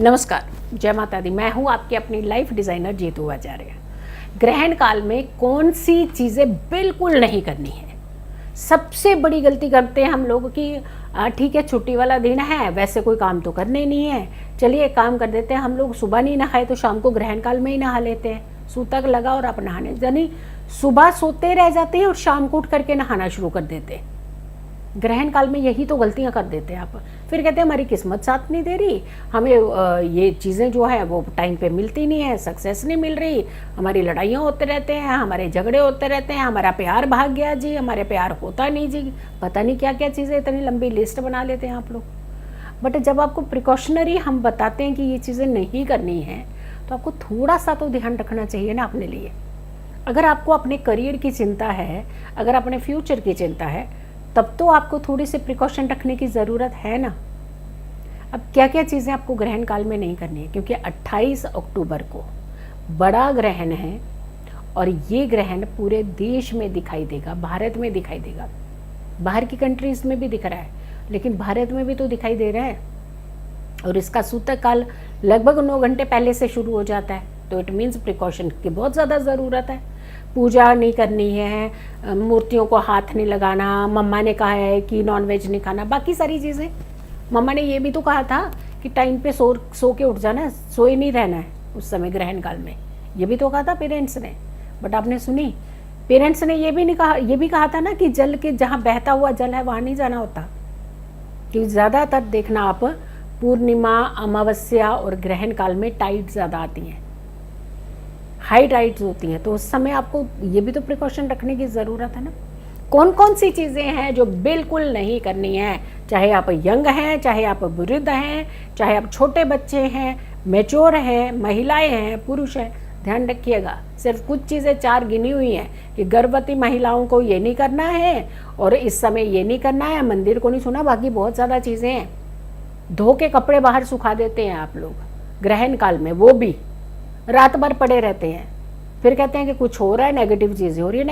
नमस्कार, जय माता दी। मैं हूँ आपकी अपनी लाइफ डिज़ाइनर जीतू आचार्य। ग्रहण काल में कौन सी चीज़ें बिल्कुल नहीं करनी है। सबसे बड़ी गलती करते हैं हम लोग कि ठीक है छुट्टी वाला दिन है, वैसे कोई काम तो करने नहीं है, चलिए एक काम कर देते हैं, हम लोग सुबह नहीं नहाए तो शाम को ग्रहण काल में ही नहा लेते हैं। सूतक लगा और आप नहाने, यानी सुबह सोते रह जाते हैं और शाम को उठ करके नहाना शुरू कर देते हैं। ग्रहण काल में यही तो गलतियां कर देते हैं आप। फिर कहते हैं हमारी किस्मत साथ नहीं दे रही, हमें ये चीज़ें जो है वो टाइम पे मिलती नहीं है, सक्सेस नहीं मिल रही, हमारी लड़ाइयाँ होते रहते हैं, हमारे झगड़े होते रहते हैं, हमारा प्यार भाग गया जी, हमारे प्यार होता नहीं जी, पता नहीं क्या क्या चीज़ें, इतनी लंबी लिस्ट बना लेते हैं आप लोग। बट जब आपको प्रिकॉशनरी हम बताते हैं कि ये चीज़ें नहीं करनी है तो आपको थोड़ा सा तो ध्यान रखना चाहिए ना अपने लिए। अगर आपको अपने करियर की चिंता है, अगर अपने फ्यूचर की चिंता है, तब तो आपको थोड़ी सी प्रिकॉशन रखने की ज़रूरत है ना। अब क्या क्या चीज़ें आपको ग्रहण काल में नहीं करनी है, क्योंकि 28 अक्टूबर को बड़ा ग्रहण है और ये ग्रहण पूरे देश में दिखाई देगा, भारत में दिखाई देगा। बाहर की कंट्रीज़ में भी दिख रहा है, लेकिन भारत में भी तो दिखाई दे रहा है। और इसका सूतक काल लगभग 9 घंटे पहले से शुरू हो जाता है, तो इट मीन्स प्रिकॉशन की बहुत ज़्यादा ज़रूरत है। पूजा नहीं करनी है, मूर्तियों को हाथ नहीं लगाना, मम्मा ने कहा है कि नॉनवेज नहीं खाना, बाकी सारी चीज़ें। मम्मा ने ये भी तो कहा था कि टाइम पे सो के उठ जाना, सोए नहीं रहना है उस समय ग्रहण काल में, ये भी तो कहा था पेरेंट्स ने। बट आपने सुनी? पेरेंट्स ने ये भी नहीं कहा, ये भी कहा था ना कि जल के जहाँ बहता हुआ जल है वहाँ नहीं जाना होता। क्योंकि ज़्यादातर देखना आप पूर्णिमा, अमावस्या और ग्रहण काल में टाइड ज़्यादा आती हैं, हाई टाइड्स होती हैं, तो उस समय आपको ये भी तो प्रिकॉशन रखने की ज़रूरत है ना। कौन कौन सी चीज़ें हैं जो बिल्कुल नहीं करनी है, चाहे आप यंग हैं, चाहे आप वृद्ध हैं, चाहे आप छोटे बच्चे हैं, मैच्योर हैं, महिलाएं हैं, पुरुष हैं। ध्यान रखिएगा, सिर्फ कुछ चीज़ें 4 गिनी हुई हैं कि गर्भवती महिलाओं को ये नहीं करना है और इस समय ये नहीं करना है, मंदिर को नहीं छूना, बाकी बहुत ज़्यादा चीज़ें हैं। धो के कपड़े बाहर सुखा देते हैं आप लोग ग्रहण काल में, वो भी रात भर पड़े रहते हैं, फिर कहते हैं कि कुछ हो रहा है, नेगेटिव चीज़ें हो रही है।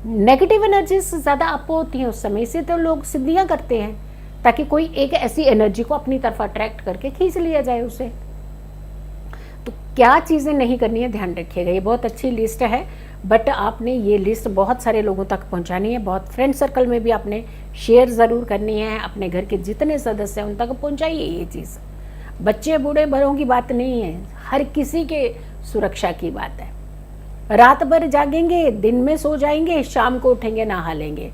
नेगेटिव एनर्जीज ज़्यादा आपको होती हैं उस समय, इसे तो लोग सिद्धियाँ करते हैं ताकि कोई एक ऐसी एनर्जी को अपनी तरफ अट्रैक्ट करके खींच लिया जाए उसे। तो क्या चीज़ें नहीं करनी है, ध्यान रखिएगा। ये बहुत अच्छी लिस्ट है, बट आपने ये लिस्ट बहुत सारे लोगों तक पहुंचानी है, बहुत फ्रेंड सर्कल में भी आपने शेयर ज़रूर करनी है, अपने घर के जितने सदस्य हैं उन तक पहुंचाइए ये चीज़। बच्चे बूढ़े बड़ों की बात नहीं है, हर किसी के सुरक्षा की बात है। रात भर जागेंगे, दिन में सो जाएंगे, शाम को उठेंगे नहा लेंगे,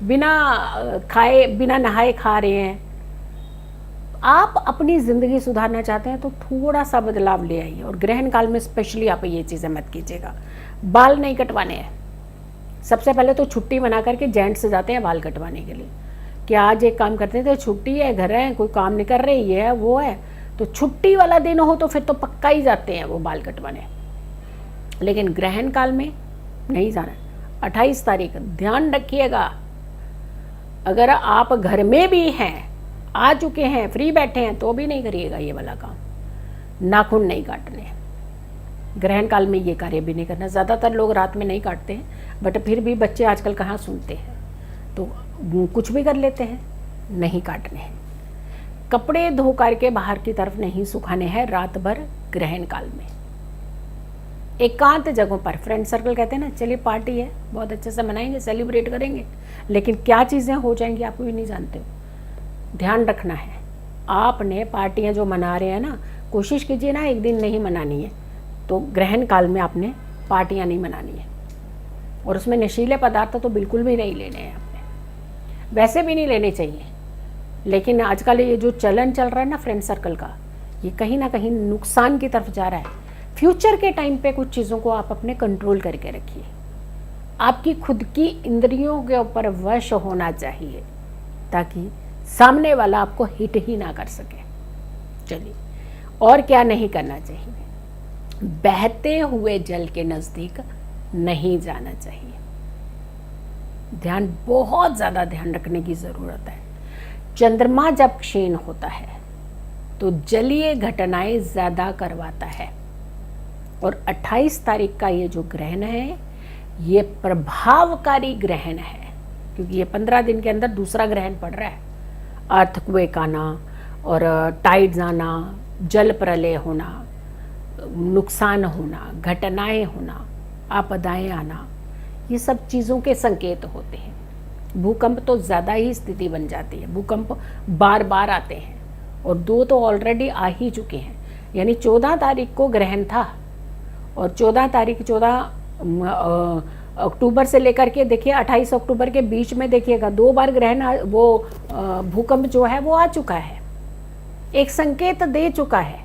बिना खाए बिना नहाए खा रहे हैं। आप अपनी ज़िंदगी सुधारना चाहते हैं तो थोड़ा सा बदलाव ले आइए, और ग्रहण काल में स्पेशली आप ये चीज़ें मत कीजिएगा। बाल नहीं कटवाने हैं। सबसे पहले तो छुट्टी बना करके जेंट्स जाते हैं बाल कटवाने के लिए कि आज एक काम करते थे, छुट्टी है, घर है, कोई काम नहीं कर रहे, ये है वो है, तो छुट्टी वाला दिन हो तो फिर तो पक्का ही जाते हैं वो बाल कटवाने। लेकिन ग्रहण काल में नहीं जाना। 28 तारीख ध्यान रखिएगा, अगर आप घर में भी हैं, आ चुके हैं, फ्री बैठे हैं, तो भी नहीं करिएगा ये वाला काम। नाखून नहीं काटने, ग्रहण काल में ये कार्य भी नहीं करना। ज़्यादातर लोग रात में नहीं काटते हैं, बट फिर भी बच्चे आजकल कहाँ सुनते हैं, तो कुछ भी कर लेते हैं, नहीं काटने हैं। कपड़े धो करके बाहर की तरफ नहीं सुखाने हैं रात भर ग्रहण काल में। एकांत जगहों पर, फ्रेंड सर्कल कहते हैं ना, चलिए पार्टी है, बहुत अच्छे से मनाएंगे, सेलिब्रेट करेंगे, लेकिन क्या चीज़ें हो जाएंगी आप भी नहीं जानते हो। ध्यान रखना है, आपने पार्टियां जो मना रहे हैं ना, कोशिश कीजिए ना एक दिन नहीं मनानी है, तो ग्रहण काल में आपने पार्टियां नहीं मनानी है। और उसमें नशीले पदार्थ तो बिल्कुल भी नहीं लेने हैं आपने, वैसे भी नहीं लेने चाहिए। लेकिन आजकल ये जो चलन चल रहा है ना फ्रेंड सर्कल का, ये कहीं ना कहीं नुकसान की तरफ जा रहा है। फ्यूचर के टाइम पे कुछ चीज़ों को आप अपने कंट्रोल करके रखिए। आपकी खुद की इंद्रियों के ऊपर वश होना चाहिए ताकि सामने वाला आपको हिट ही ना कर सके। चलिए, और क्या नहीं करना चाहिए? बहते हुए जल के नज़दीक नहीं जाना चाहिए। ध्यान, बहुत ज़्यादा ध्यान रखने की ज़रूरत है। चंद्रमा जब क्षीण होता है तो जलीय घटनाएं ज़्यादा करवाता है, और 28 तारीख का ये जो ग्रहण है ये प्रभावकारी ग्रहण है, क्योंकि ये 15 दिन के अंदर दूसरा ग्रहण पड़ रहा है। अर्थक्वेक आना और टाइड्स आना, जल प्रलय होना, नुकसान होना, घटनाएं होना, आपदाएं आना, ये सब चीज़ों के संकेत होते हैं। भूकंप तो ज़्यादा ही स्थिति बन जाती है, भूकंप बार बार आते हैं और 2 तो ऑलरेडी आ ही चुके हैं। यानी 14 तारीख को ग्रहण था और 14 अक्टूबर से लेकर के देखिए 28 अक्टूबर के बीच में देखिएगा 2 बार ग्रहण भूकंप जो है वो आ चुका है, एक संकेत दे चुका है।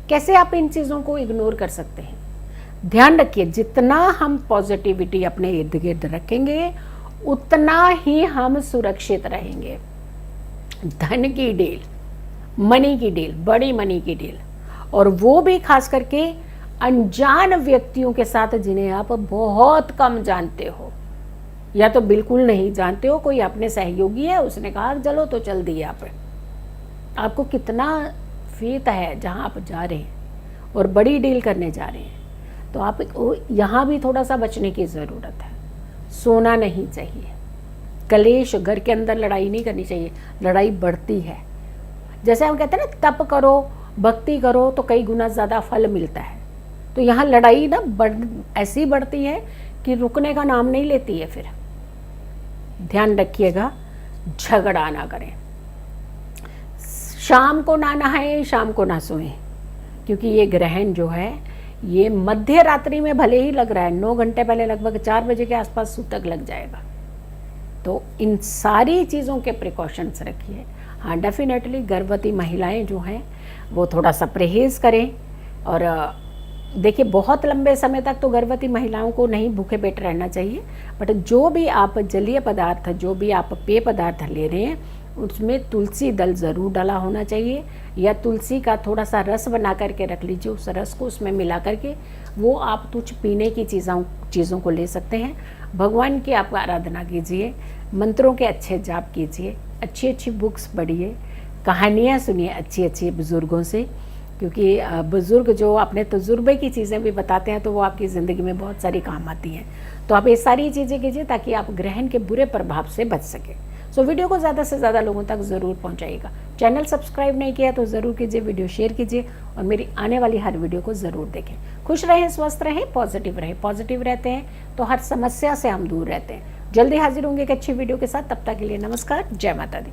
कैसे आप इन चीज़ों को इग्नोर कर सकते हैं? ध्यान रखिए, जितना हम पॉजिटिविटी अपने इर्द गिर्द रखेंगे उतना ही हम सुरक्षित रहेंगे। धन की डील, मनी की डील, बड़ी मनी की डील, और वो भी खास करके अनजान व्यक्तियों के साथ जिन्हें आप बहुत कम जानते हो या तो बिल्कुल नहीं जानते हो। कोई अपने सहयोगी है, उसने कहा चलो तो चल दिया आपको कितना फेथ है जहां आप जा रहे हैं और बड़ी डील करने जा रहे हैं, तो आप यहाँ भी थोड़ा सा बचने की ज़रूरत है। सोना नहीं चाहिए, कलेश, घर के अंदर लड़ाई नहीं करनी चाहिए, लड़ाई बढ़ती है। जैसे हम कहते हैं ना, तप करो, भक्ति करो तो कई गुना ज़्यादा फल मिलता है। तो यहाँ लड़ाई ना ऐसी बढ़ती है कि रुकने का नाम नहीं लेती है। फिर ध्यान रखिएगा, झगड़ा ना करें, शाम को ना नहाएं, शाम को ना सोएं, क्योंकि ये ग्रहण जो है ये मध्य रात्रि में भले ही लग रहा है, 9 घंटे पहले लगभग 4 बजे के आसपास सूतक लग जाएगा। तो इन सारी चीज़ों के प्रिकॉशंस रखिए। हाँ, डेफिनेटली गर्भवती महिलाएं जो हैं वो थोड़ा सा परहेज़ करें। और देखिए, बहुत लंबे समय तक तो गर्भवती महिलाओं को नहीं भूखे पेट रहना चाहिए, बट जो भी आप जलीय पदार्थ, जो भी आप पेय पदार्थ ले रहे हैं उसमें तुलसी दल ज़रूर डाला होना चाहिए, या तुलसी का थोड़ा सा रस बना करके रख लीजिए, उस रस को उसमें मिला करके वो आप कुछ पीने की चीज़ों को ले सकते हैं। भगवान की आप आराधना कीजिए, मंत्रों के अच्छे जाप कीजिए, अच्छी अच्छी बुक्स पढ़िए, कहानियाँ सुनिए अच्छी अच्छी बुज़ुर्गों से, क्योंकि बुज़ुर्ग जो अपने तजुर्बे की चीज़ें भी बताते हैं तो वो आपकी ज़िंदगी में बहुत सारी काम आती हैं। तो आप ये सारी चीज़ें कीजिए ताकि आप ग्रहण के बुरे प्रभाव से बच सकें। सो वीडियो को ज़्यादा से ज़्यादा लोगों तक ज़रूर पहुंचाइएगा। चैनल सब्सक्राइब नहीं किया तो ज़रूर कीजिए, वीडियो शेयर कीजिए और मेरी आने वाली हर वीडियो को ज़रूर देखें। खुश रहें, स्वस्थ रहें, पॉजिटिव रहें। पॉजिटिव रहते हैं तो हर समस्या से हम दूर रहते हैं। जल्दी हाजिर होंगे एक अच्छी वीडियो के साथ। तब तक के लिए नमस्कार, जय माता दी।